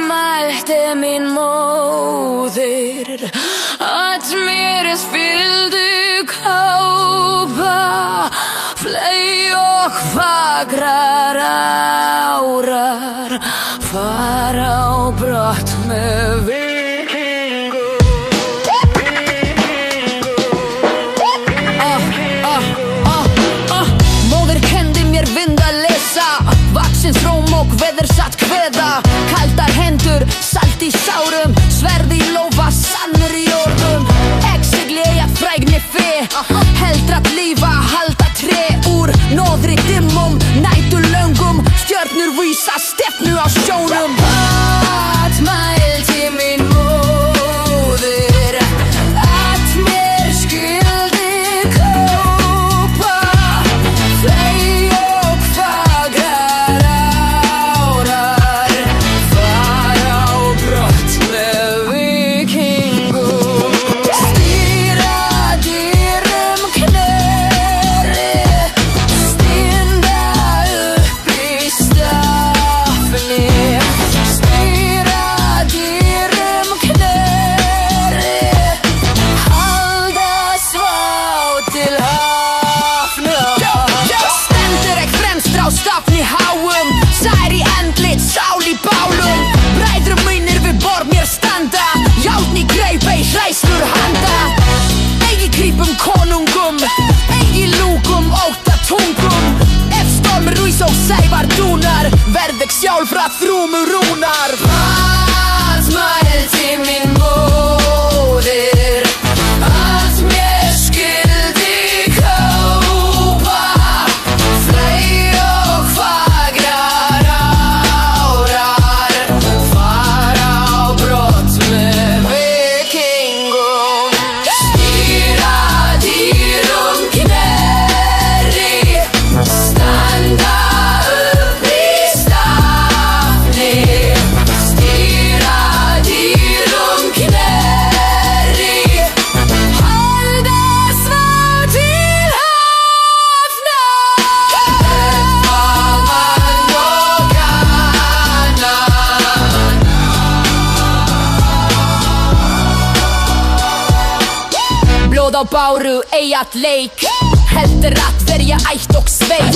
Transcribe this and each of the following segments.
Mælti mín móðir að mér fylgdu kápa, fley og fagrar árar fara á brott með vikingum. Móðir kenndi mér vind að lesa, vaxins róm og veðursatt kveða, kaldar hendur, salt í sárum, sverð í lófa, sannur í orðum, exigli að frægni fe, heldrat lífa, halda tre úr nóðri dimmum, nætur löngum, stjörnur vísa stefnu á sjónum. Mælti mín móðir að mér skyldi kaupa fley og fagrar árar fara á brott með vikingum. Stýra dýrum kneri, stynda upp í stafni. Stýra dýrum kneri, halda svá til hafna. Stendur ekki fremstur á stafni háum, sær í andlit, sál í bálum. Bræður mínir við borð mér standa, járn í greip ei hræslur handa. Eigi grípum konungum, eigi lúkum ótta tungum. Ef stormur rís og sævar dúnar, verð ekki sjálfra þrúmu rúnar. Mælti mín móðir að mér skyldi kaupa fley og fagrar árar fara á brott með vikingum. Stýra dýrum kneri, standa upp í stafni. Stýra dýrum kneri, halda svá til hafna. Faðman og kanna. Blóð á báru, eyjat leik, heldur að verja ætt og sveit.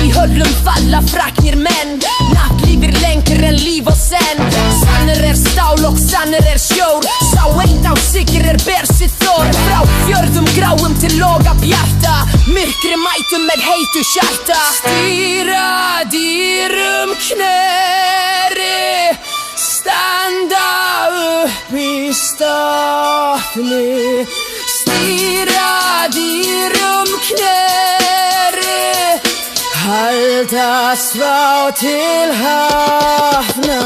Í höllum falla fræknir menn, nafnlífir lengur en líf og senn. Sannur er stál og sannur er sjór, sá eitt á sigur er ber sitt þor. Frá fjörðum gráum til loga bjarta, myrkri mætum með heitu hjarta. Stýra dýrum kneri, standa upp í stafni. Stýra dýrum kneri, halda svá til hafnar.